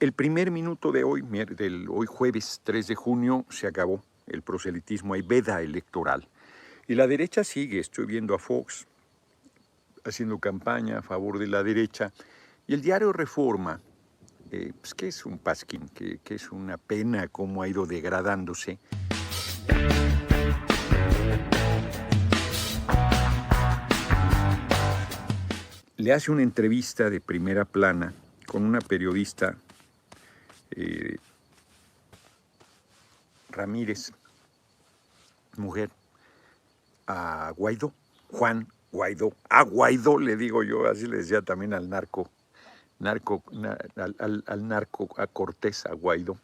El primer minuto de hoy, hoy jueves 3 de junio, se acabó el proselitismo, hay veda electoral. Y la derecha sigue, estoy viendo a Fox haciendo campaña a favor de la derecha. Y el diario Reforma, pues que es un pasquín, que es una pena cómo ha ido degradándose. Le hace una entrevista de primera plana con una periodista, Ramírez, mujer, a Guaidó, Juan Guaidó. A Guaidó le digo yo, así le decía también al narco, al narco, a Cortés, a Guaidó.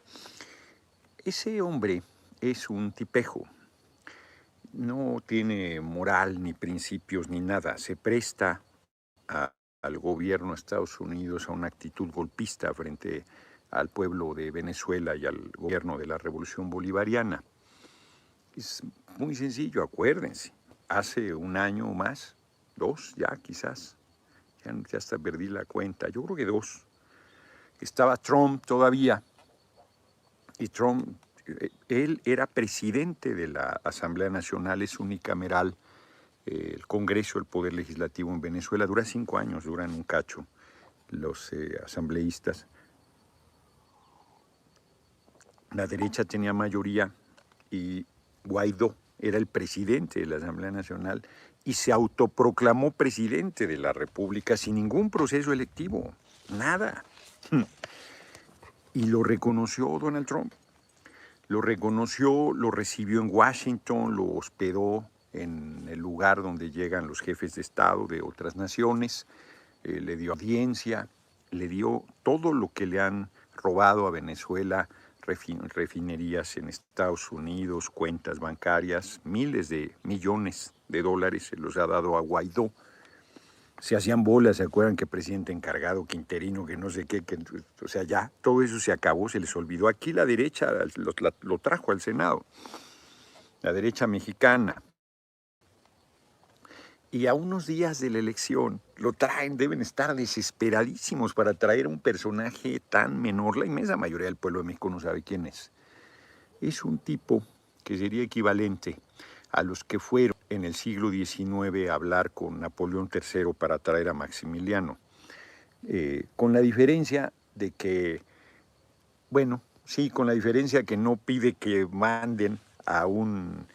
Ese hombre es un tipejo, no tiene moral ni principios ni nada, se presta al gobierno de Estados Unidos a una actitud golpista frente al pueblo de Venezuela y al gobierno de la Revolución Bolivariana. Es muy sencillo, acuérdense, hace un año o más, 2 ya quizás, ya hasta perdí la cuenta, yo creo que 2, estaba Trump todavía, y Trump, él era presidente de la Asamblea Nacional, es unicameral, el Congreso, el Poder Legislativo en Venezuela, dura 5 años, duran un cacho los asambleístas. La derecha tenía mayoría y Guaidó era el presidente de la Asamblea Nacional y se autoproclamó presidente de la República sin ningún proceso electivo, nada. Y lo reconoció Donald Trump. Lo reconoció, lo recibió en Washington, lo hospedó en el lugar donde llegan los jefes de Estado de otras naciones, le dio audiencia, le dio todo lo que le han robado a Venezuela, refinerías en Estados Unidos, cuentas bancarias, miles de millones de dólares se los ha dado a Guaidó. Se hacían bolas, ¿se acuerdan? Que presidente encargado, que interino, que no sé qué, o sea, ya todo eso se acabó, se les olvidó. Aquí la derecha lo trajo al Senado, la derecha mexicana. Y a unos días de la elección lo traen, deben estar desesperadísimos para traer a un personaje tan menor. La inmensa mayoría del pueblo de México no sabe quién es. Es un tipo que sería equivalente a los que fueron en el siglo XIX a hablar con Napoleón III para traer a Maximiliano. Con la diferencia de que, bueno, sí, con la diferencia que no pide que manden a un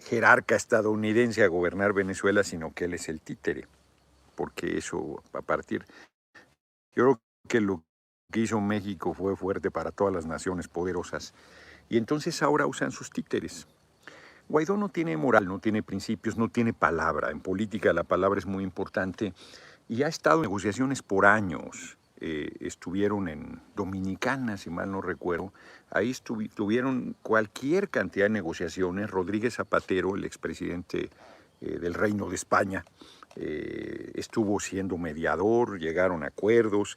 jerarca estadounidense a gobernar Venezuela, sino que él es el títere, porque eso a partir, yo creo que lo que hizo México fue fuerte para todas las naciones poderosas, y entonces ahora usan sus títeres. Guaidó no tiene moral, no tiene principios, no tiene palabra. En política la palabra es muy importante y ha estado en negociaciones por años. Estuvieron en Dominicana, si mal no recuerdo. Ahí tuvieron cualquier cantidad de negociaciones. Rodríguez Zapatero, el expresidente del Reino de España, estuvo siendo mediador, llegaron a acuerdos,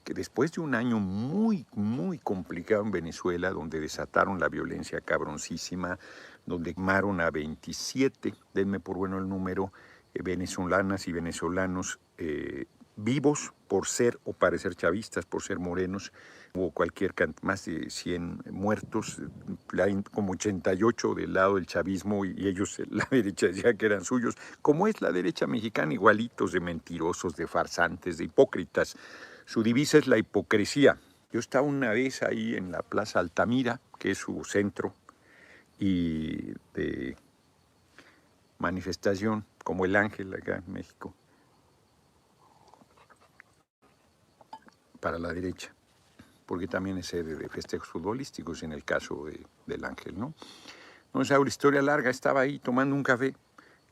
después de un año muy, muy complicado en Venezuela, donde desataron la violencia cabroncísima, donde quemaron a 27, denme por bueno el número, venezolanas y venezolanos vivos por ser o parecer chavistas, por ser morenos. Hubo más de 100 muertos, como 88 del lado del chavismo, y ellos, la derecha, decía que eran suyos, como es la derecha mexicana, igualitos de mentirosos, de farsantes, de hipócritas. Su divisa es la hipocresía. Yo estaba una vez ahí en la Plaza Altamira, que es su centro, y de manifestación, como el Ángel acá en México, para la derecha, porque también es sede de festejos futbolísticos en el caso del Ángel, ¿no? No es una historia larga, estaba ahí tomando un café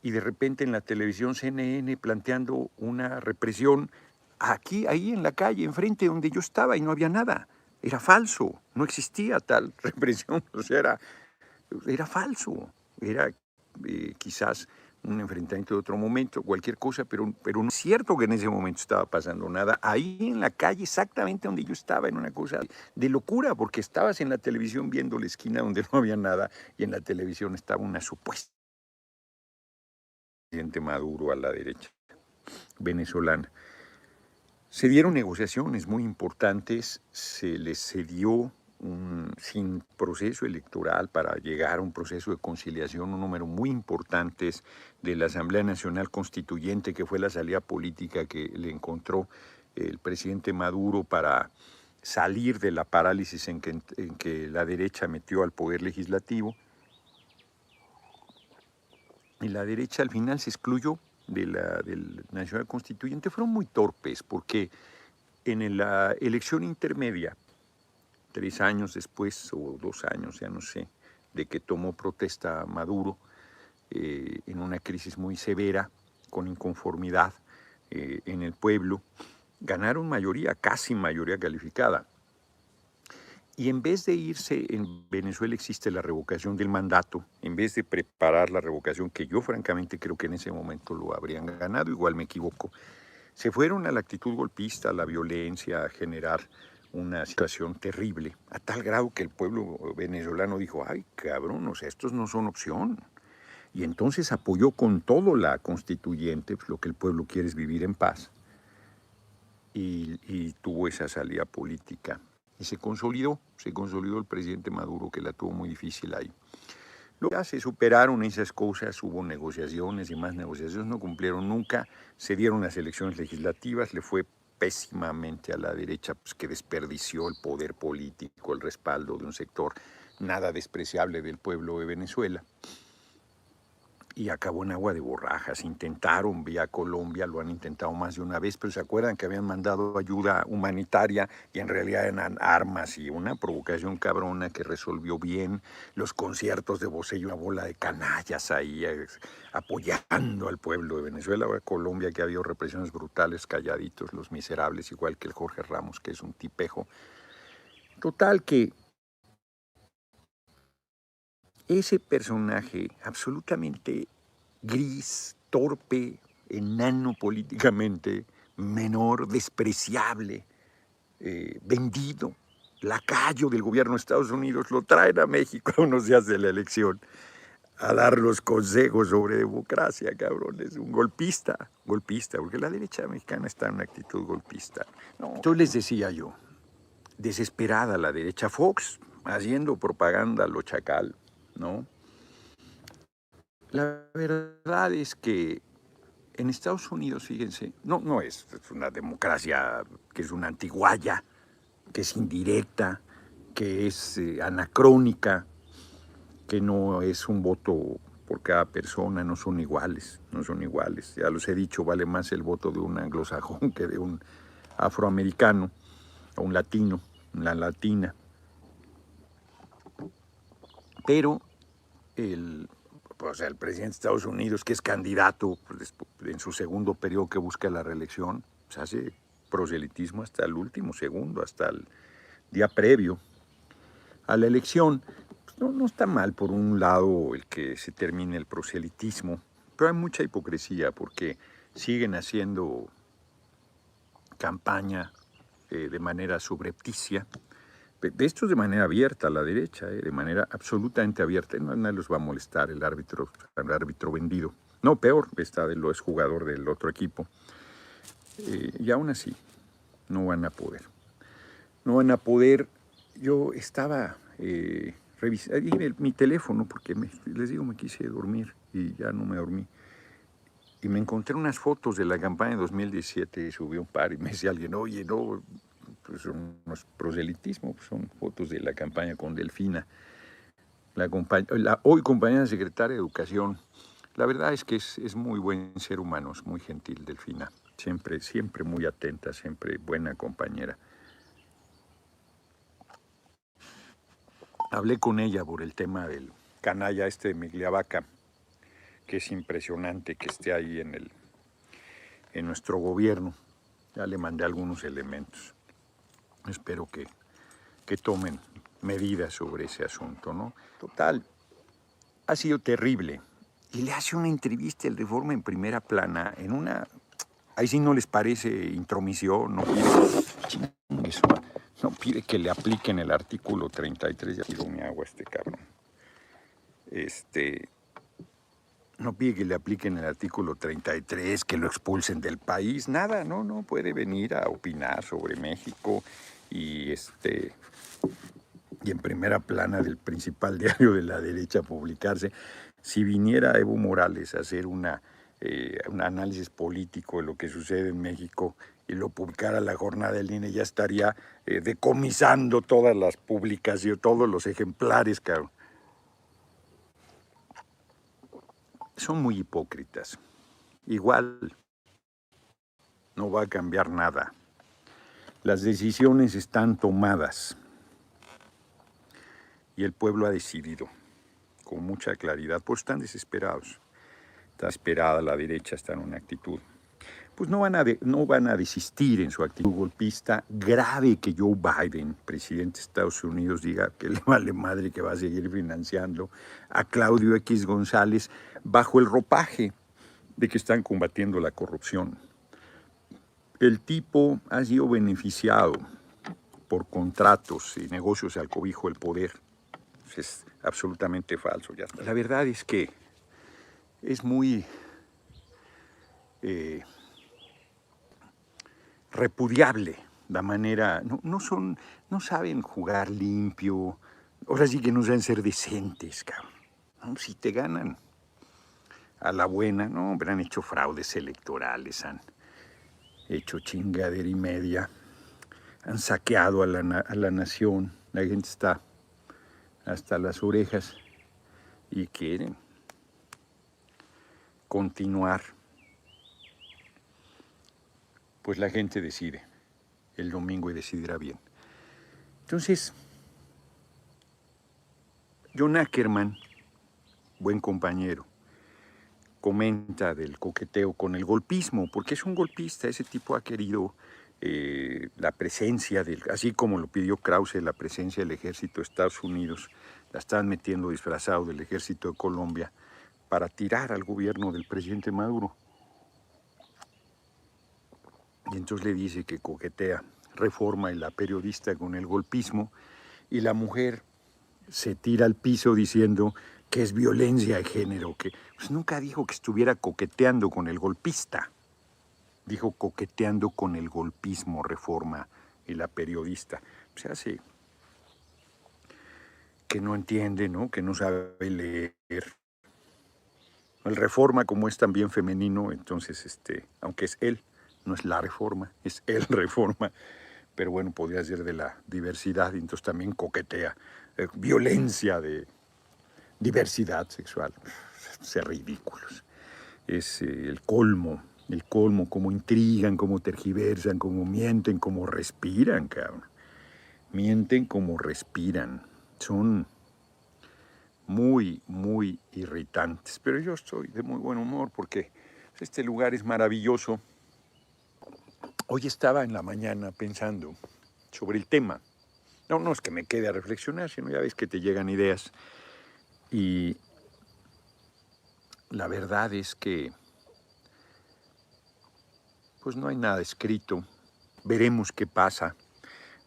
y de repente en la televisión CNN planteando una represión ahí en la calle, enfrente donde yo estaba, y no había nada. Era falso, no existía tal represión, o sea, era falso, era quizás un enfrentamiento de otro momento, cualquier cosa, pero no es cierto que en ese momento estaba pasando nada. Ahí en la calle, exactamente donde yo estaba, en una cosa de locura, porque estabas en la televisión viendo la esquina donde no había nada, y en la televisión estaba una supuesta presidente Maduro a la derecha, venezolana. Se dieron negociaciones muy importantes, se les cedió sin proceso electoral para llegar a un proceso de conciliación, un número muy importante de la Asamblea Nacional Constituyente, que fue la salida política que le encontró el presidente Maduro para salir de la parálisis en que la derecha metió al poder legislativo. Y la derecha al final se excluyó del Nacional Constituyente. Fueron muy torpes porque en la elección intermedia, 3 años después o 2 años, ya no sé, de que tomó protesta Maduro, en una crisis muy severa, con inconformidad en el pueblo, ganaron mayoría, casi mayoría calificada. Y en vez de irse, en Venezuela existe la revocación del mandato, en vez de preparar la revocación, que yo francamente creo que en ese momento lo habrían ganado, igual me equivoco, se fueron a la actitud golpista, a la violencia, a generar una situación terrible, a tal grado que el pueblo venezolano dijo, ay cabrón, o sea, estos no son opción. Y entonces apoyó con todo la constituyente, pues lo que el pueblo quiere es vivir en paz, y tuvo esa salida política. Y se consolidó el presidente Maduro, que la tuvo muy difícil ahí. Luego ya se superaron esas cosas, hubo negociaciones y más negociaciones, no cumplieron nunca, se dieron las elecciones legislativas, le fue pésimamente a la derecha, pues, que desperdició el poder político, el respaldo de un sector nada despreciable del pueblo de Venezuela. Y acabó en agua de borrajas. Intentaron vía Colombia, lo han intentado más de una vez, pero se acuerdan que habían mandado ayuda humanitaria y en realidad eran armas y una provocación cabrona que resolvió bien. Los conciertos de Bocey, una bola de canallas ahí apoyando al pueblo de Venezuela. Ahora Colombia, que ha habido represiones brutales, calladitos los miserables, igual que el Jorge Ramos, que es un tipejo. Total que ese personaje absolutamente gris, torpe, enano políticamente, menor, despreciable, vendido, lacayo del gobierno de Estados Unidos, lo traen a México a unos días de la elección a dar los consejos sobre democracia, cabrones. Un golpista, porque la derecha mexicana está en una actitud golpista. No. Entonces les decía yo, desesperada la derecha, Fox haciendo propaganda a lo chacal, ¿no? La verdad es que en Estados Unidos, fíjense, no es una democracia que es una antiguaya, que es indirecta, que es anacrónica, que no es un voto por cada persona, no son iguales. Ya los he dicho, vale más el voto de un anglosajón que de un afroamericano o un latino, una latina. Pero el presidente de Estados Unidos, que es candidato pues, en su segundo periodo que busca la reelección, pues hace proselitismo hasta el último segundo, hasta el día previo a la elección. Pues no está mal, por un lado, el que se termine el proselitismo, pero hay mucha hipocresía porque siguen haciendo campaña de manera subrepticia. De esto de manera abierta a la derecha, de manera absolutamente abierta. No, nadie los va a molestar el árbitro vendido. No, peor, es jugador del otro equipo. Y aún así, no van a poder. No van a poder. Yo estaba revisando mi teléfono porque les digo, me quise dormir y ya no me dormí. Y me encontré unas fotos de la campaña de 2017 y subí un par y me decía alguien, oye, no, pues no es proselitismo, pues son fotos de la campaña con Delfina, la hoy compañera secretaria de Educación. La verdad es que es muy buen ser humano, es muy gentil Delfina, siempre muy atenta, siempre buena compañera. Hablé con ella por el tema del canalla de Migliavaca, que es impresionante que esté ahí en nuestro gobierno. Ya le mandé algunos elementos. Espero que tomen medidas sobre ese asunto, ¿no? Total, ha sido terrible. Y le hace una entrevista el Reforma en primera plana, en una... Ahí sí no les parece intromisión, no pide que le apliquen el artículo 33, ya tiro mi agua cabrón. no pide que le apliquen el artículo 33, que lo expulsen del país, nada, no puede venir a opinar sobre México y y en primera plana del principal diario de la derecha publicarse. Si viniera Evo Morales a hacer un análisis político de lo que sucede en México y lo publicara la jornada del INE, ya estaría decomisando todas las publicaciones, todos los ejemplares, cabrón. Son muy hipócritas. Igual no va a cambiar nada. Las decisiones están tomadas y el pueblo ha decidido con mucha claridad. Pues están desesperados. Está esperada la derecha, está en una actitud. Pues no van a desistir en su actitud golpista. Grave que Joe Biden, presidente de Estados Unidos, diga que le vale madre, que va a seguir financiando a Claudio X González bajo el ropaje de que están combatiendo la corrupción. El tipo ha sido beneficiado por contratos y negocios al cobijo del poder. Es absolutamente falso. Ya está. La verdad es que es muy repudiable la manera. No saben jugar limpio. Ahora sí que no saben ser decentes, cabrón. No, si te ganan a la buena, no, hombre, han hecho fraudes electorales, han hecho chingadera y media, han saqueado a la nación, la gente está hasta las orejas y quieren continuar. Pues la gente decide el domingo y decidirá bien. Entonces, John Ackerman, buen compañero, comenta del coqueteo con el golpismo, porque es un golpista. Ese tipo ha querido la presencia, así como lo pidió Krause, la presencia del ejército de Estados Unidos, la están metiendo disfrazado del ejército de Colombia para tirar al gobierno del presidente Maduro. Y entonces le dice que coquetea Reforma y la periodista con el golpismo, y la mujer se tira al piso diciendo que es violencia de género, que pues nunca dijo que estuviera coqueteando con el golpista. Dijo coqueteando con el golpismo, Reforma y la periodista. Se hace que no entiende, ¿no? Que no sabe leer. El Reforma, como es también femenino, entonces, aunque es él, no es la Reforma, es el Reforma, pero bueno, podría ser de la diversidad, y entonces también coquetea. Violencia de diversidad sexual. Ser ridículos. Es el colmo, cómo intrigan, cómo tergiversan, cómo mienten, cómo respiran, cabrón. Mienten como respiran. Son muy, muy irritantes. Pero yo estoy de muy buen humor porque este lugar es maravilloso. Hoy estaba en la mañana pensando sobre el tema. No es que me quede a reflexionar, sino ya ves que te llegan ideas. Y la verdad es que pues no hay nada escrito. Veremos qué pasa,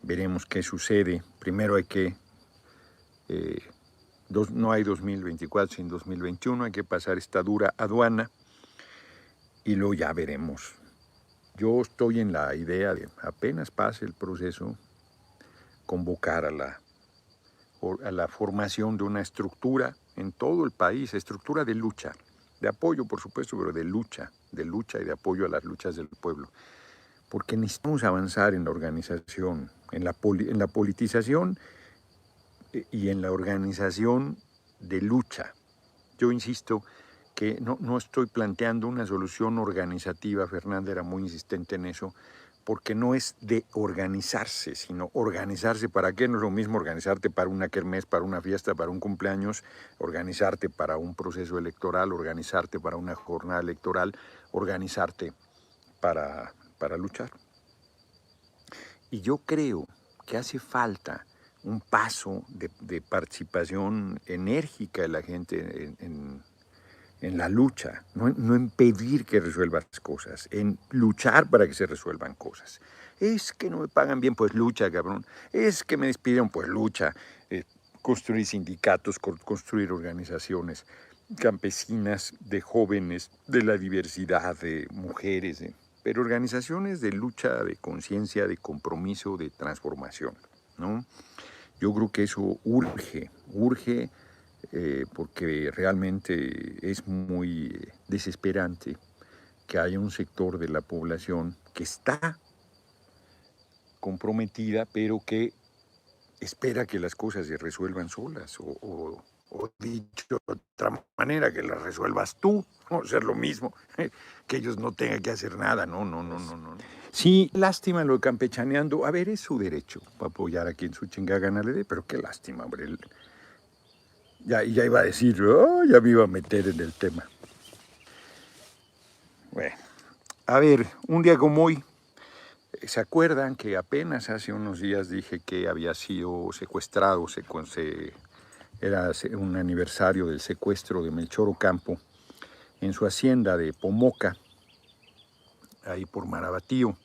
veremos qué sucede. Primero hay que, no hay 2024 sin 2021, hay que pasar esta dura aduana y luego ya veremos. Yo estoy en la idea de, apenas pase el proceso, convocar a la formación de una estructura en todo el país, estructura de lucha, de apoyo por supuesto, pero de lucha y de apoyo a las luchas del pueblo. Porque necesitamos avanzar en la organización, en la politización y en la organización de lucha. Yo insisto que no estoy planteando una solución organizativa, Fernanda era muy insistente en eso, porque no es de organizarse, sino organizarse para qué. No es lo mismo organizarte para una kermés, para una fiesta, para un cumpleaños, organizarte para un proceso electoral, organizarte para una jornada electoral, organizarte para luchar. Y yo creo que hace falta un paso de participación enérgica de la gente en la lucha, no en pedir que resuelvan las cosas, en luchar para que se resuelvan cosas. Es que no me pagan bien, pues lucha, cabrón. Es que me despidieron, pues lucha. Construir sindicatos, construir organizaciones. campesinas, de jóvenes, de la diversidad de mujeres, pero organizaciones de lucha, de conciencia, de compromiso, de transformación, ¿no? Yo creo que eso urge, porque realmente es muy desesperante que haya un sector de la población que está comprometida, pero que espera que las cosas se resuelvan solas, o dicho de otra manera, que las resuelvas tú, o sea, lo mismo, que ellos no tengan que hacer nada, no. Sí, lástima lo de campechaneando, a ver, es su derecho para apoyar a quien su chingada gana le dé, pero qué lástima, hombre. Ya iba a decir, oh, ya me iba a meter en el tema. Bueno, a ver, un día como hoy, ¿se acuerdan que apenas hace unos días dije que había sido secuestrado? Era un aniversario del secuestro de Melchor Ocampo en su hacienda de Pomoca, ahí por Marabatío.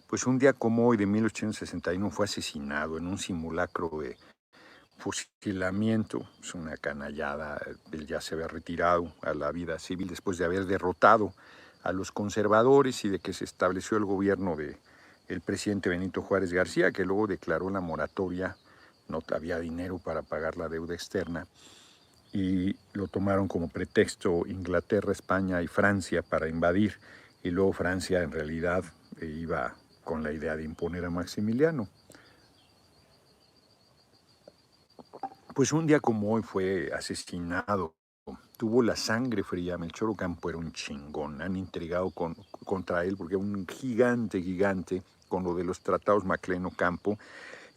Pues un día como hoy de 1861 fue asesinado en un simulacro de fusilamiento. Es una canallada. Él ya se había retirado a la vida civil después de haber derrotado a los conservadores y de que se estableció el gobierno de el presidente Benito Juárez García, que luego declaró la moratoria, no había dinero para pagar la deuda externa, y lo tomaron como pretexto Inglaterra, España y Francia para invadir, y luego Francia en realidad iba con la idea de imponer a Maximiliano. Pues un día como hoy fue asesinado, tuvo la sangre fría. Melchor Ocampo era un chingón, han intrigado contra él porque era un gigante con lo de los tratados Maclean-Ocampo.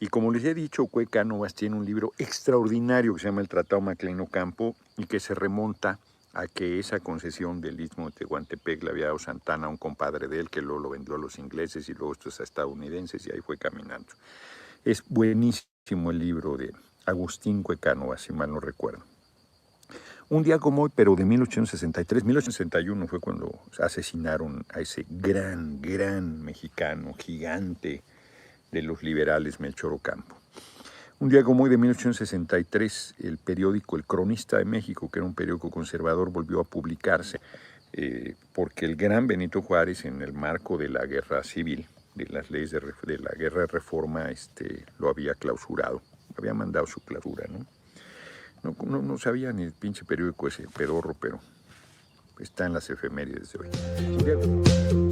Y como les he dicho, Cue Cánovas tiene un libro extraordinario que se llama El Tratado Maclean-Ocampo y que se remonta a que esa concesión del Istmo de Tehuantepec le había dado Santana a un compadre de él, que luego lo vendió a los ingleses y luego estos a estadounidenses, y ahí fue caminando. Es buenísimo el libro de Agustín Cue Cánovas, si mal no recuerdo. Un día como hoy, pero de 1863, 1861 fue cuando asesinaron a ese gran mexicano, gigante de los liberales, Melchor Ocampo. Un día como hoy de 1863, el periódico El Cronista de México, que era un periódico conservador, volvió a publicarse, porque el gran Benito Juárez, en el marco de la guerra civil, de las leyes de la guerra de reforma, lo había clausurado, había mandado su clausura, ¿no? No sabía ni el pinche periódico ese pedorro, pero está en las efemérides de hoy.